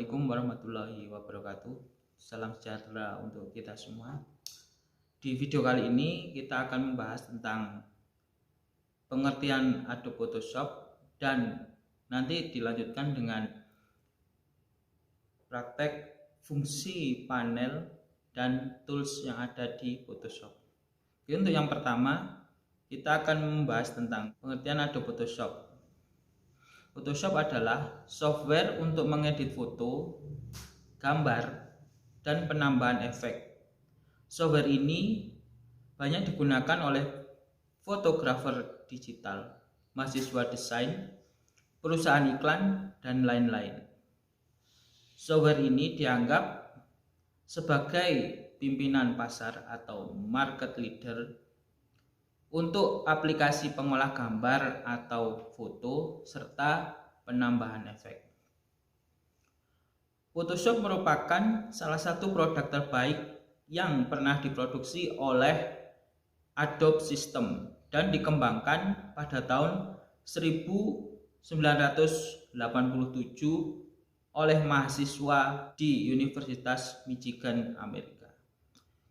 Assalamualaikum warahmatullahi wabarakatuh. Salam sejahtera untuk kita semua. Di video kali ini kita akan membahas tentang pengertian Adobe Photoshop dan nanti dilanjutkan dengan praktek fungsi panel dan tools yang ada di Photoshop. Jadi untuk yang pertama, kita akan membahas tentang pengertian Adobe Photoshop. Photoshop adalah software untuk mengedit foto, gambar, dan penambahan efek. Software ini banyak digunakan oleh fotografer digital, mahasiswa desain, perusahaan iklan, dan lain-lain. Software ini dianggap sebagai pimpinan pasar atau market leader untuk aplikasi pengolah gambar atau foto serta penambahan efek. Photoshop merupakan salah satu produk terbaik yang pernah diproduksi oleh Adobe System dan dikembangkan pada tahun 1987 oleh mahasiswa di Universitas Michigan, Amerika.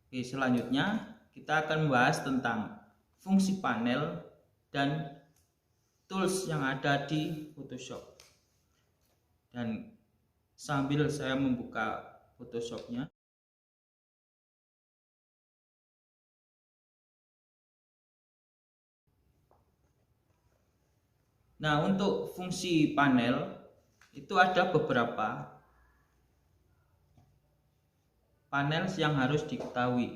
Oke, selanjutnya kita akan membahas tentang fungsi panel dan tools yang ada di Photoshop. Dan sambil saya membuka Photoshopnya, nah untuk fungsi panel itu ada beberapa panel yang harus diketahui.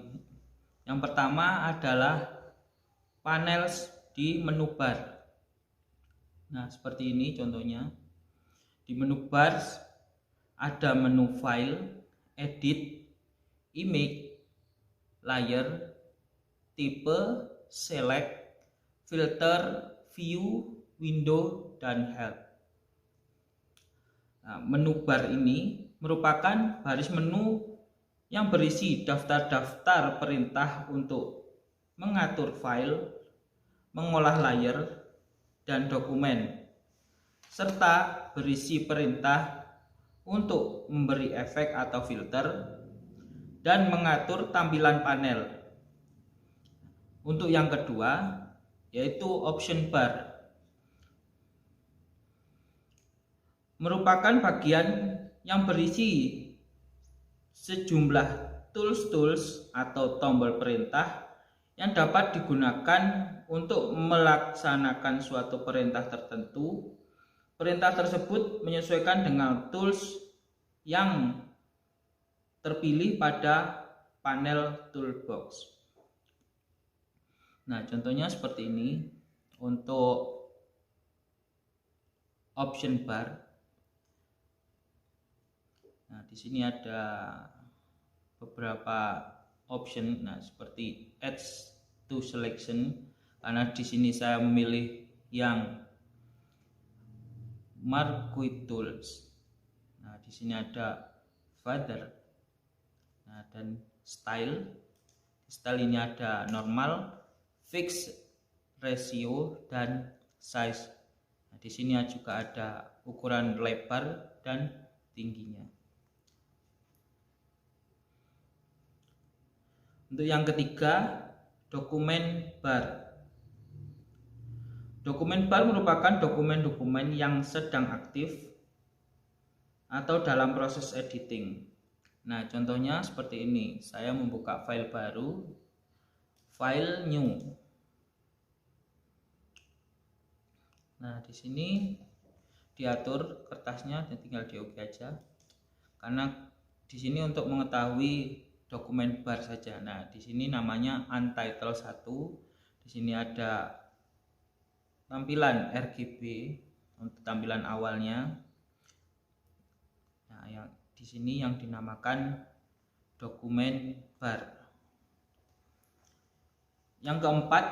Yang pertama adalah panel di menu bar. Nah, seperti ini contohnya. Di menu bar ada menu file, edit, image, layer, tipe, select, filter, view, window, dan help. Nah, menu bar ini merupakan baris menu yang berisi daftar-daftar perintah untuk mengatur file, mengolah layer, dan dokumen, serta berisi perintah untuk memberi efek atau filter dan mengatur tampilan panel. Untuk yang kedua, yaitu option bar, merupakan bagian yang berisi sejumlah tools atau tombol perintah yang dapat digunakan untuk melaksanakan suatu perintah tertentu. Perintah tersebut menyesuaikan dengan tools yang terpilih pada panel toolbox. Nah, contohnya seperti ini untuk option bar. Nah, di sini ada beberapa option, nah seperti add to selection, karena di sini saya memilih yang Marquee Tools. Nah, di sini ada feather, nah, dan style. Style ini ada normal, fixed, ratio, dan size. Nah, di sini juga ada ukuran lebar dan tingginya. Untuk yang ketiga, dokumen bar. Dokumen bar merupakan dokumen-dokumen yang sedang aktif atau dalam proses editing. Nah, contohnya seperti ini. Saya membuka file baru, file new. Nah, di sini diatur kertasnya, tinggal di OK aja. Karena di sini untuk mengetahui dokumen bar saja. Nah, di sini namanya untitled 1. Di sini ada tampilan RGB untuk tampilan awalnya. Nah, yang di sini yang dinamakan dokumen bar. Yang keempat,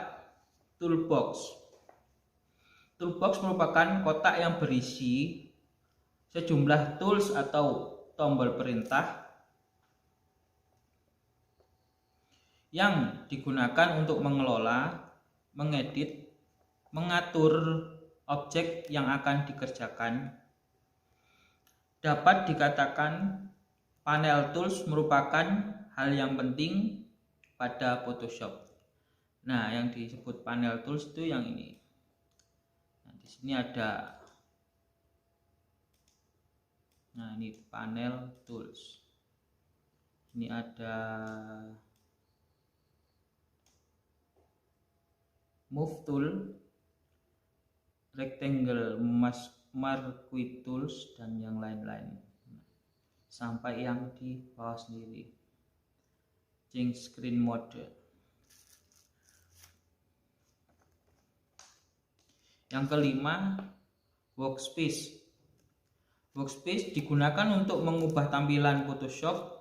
toolbox. Toolbox merupakan kotak yang berisi sejumlah tools atau tombol perintah yang digunakan untuk mengelola, mengedit, mengatur objek yang akan dikerjakan, Dapat dikatakan panel tools merupakan hal yang penting pada Photoshop. Nah, yang disebut panel tools itu yang ini. Nah, di sini ada, nah ini panel tools. Ini ada move tool, rectangle marquee tools, dan yang lain-lain. Sampai yang di bawah sendiri, change screen mode. Yang kelima, workspace. Workspace digunakan untuk mengubah tampilan Photoshop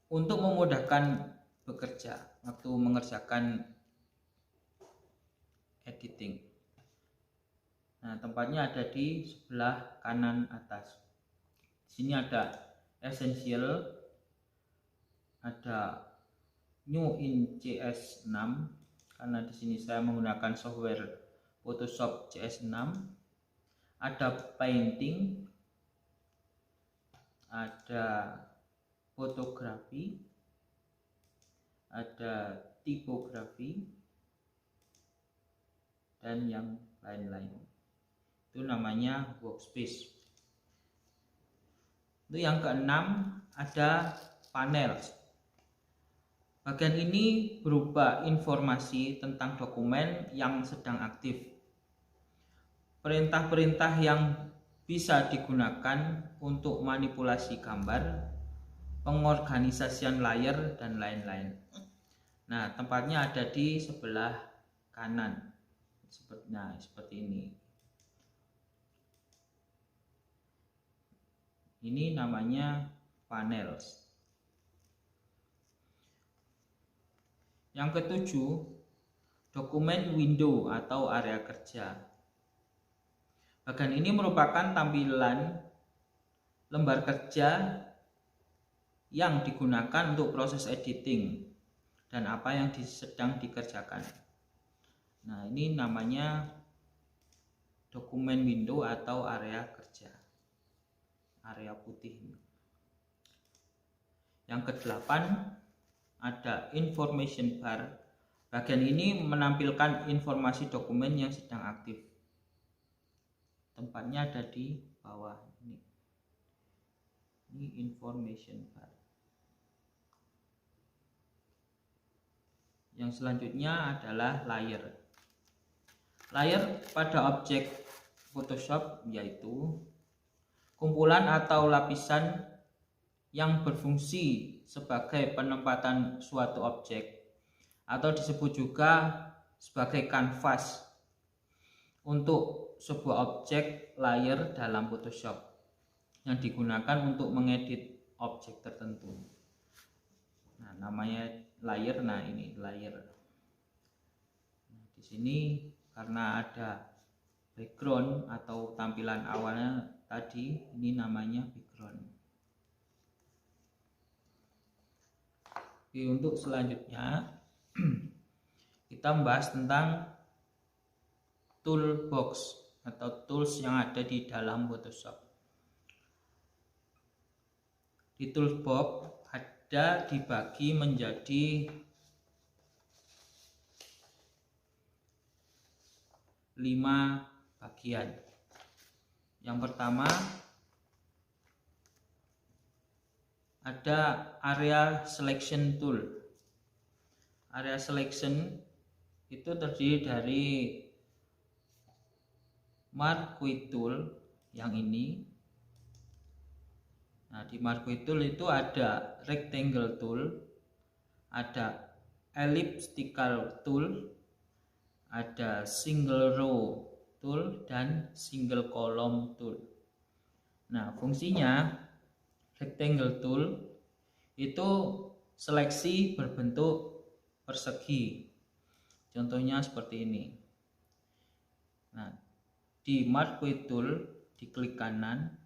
untuk memudahkan bekerja waktu mengerjakan editing. Nah, tempatnya ada di sebelah kanan atas. Di sini ada essential, ada new in CS6 karena di sini saya menggunakan software Photoshop CS6. Ada painting, ada fotografi, ada tipografi, dan yang lain-lain. Itu namanya workspace. Itu yang keenam, ada panel. Bagian ini berupa informasi tentang dokumen yang sedang aktif. Perintah-perintah yang bisa digunakan untuk manipulasi gambar, pengorganisasian layar, dan lain-lain. Nah, tempatnya ada di sebelah kanan. Nah, seperti ini. Ini namanya panels. Yang ketujuh, dokumen window atau area kerja. Bagian ini merupakan tampilan lembar kerja yang digunakan untuk proses editing dan apa yang sedang dikerjakan. Nah, ini namanya dokumen window atau area kerja, area putih. Yang kedelapan, ada information bar. Bagian ini menampilkan informasi dokumen yang sedang aktif. Tempatnya ada di bawah ini. Ini information bar. Yang selanjutnya adalah layer. Layer pada objek Photoshop yaitu kumpulan atau lapisan yang berfungsi sebagai penempatan suatu objek atau disebut juga sebagai kanvas untuk sebuah objek layer dalam Photoshop yang digunakan untuk mengedit objek tertentu. Nah, namanya layer. Nah, ini layer. Nah, di sini karena ada background atau tampilan awalnya tadi, ini namanya background. Oke, untuk selanjutnya kita membahas tentang toolbox atau tools yang ada di dalam Photoshop. Di toolbox ada dibagi menjadi 5 bagian. Yang pertama ada area selection tool. Area selection itu terdiri dari marquee tool yang ini. Nah, di marquee tool itu ada rectangle tool, ada elliptical tool, ada single row tool, dan single column tool. Nah, fungsinya rectangle tool itu seleksi berbentuk persegi. Contohnya seperti ini. Nah, di marquee tool diklik kanan,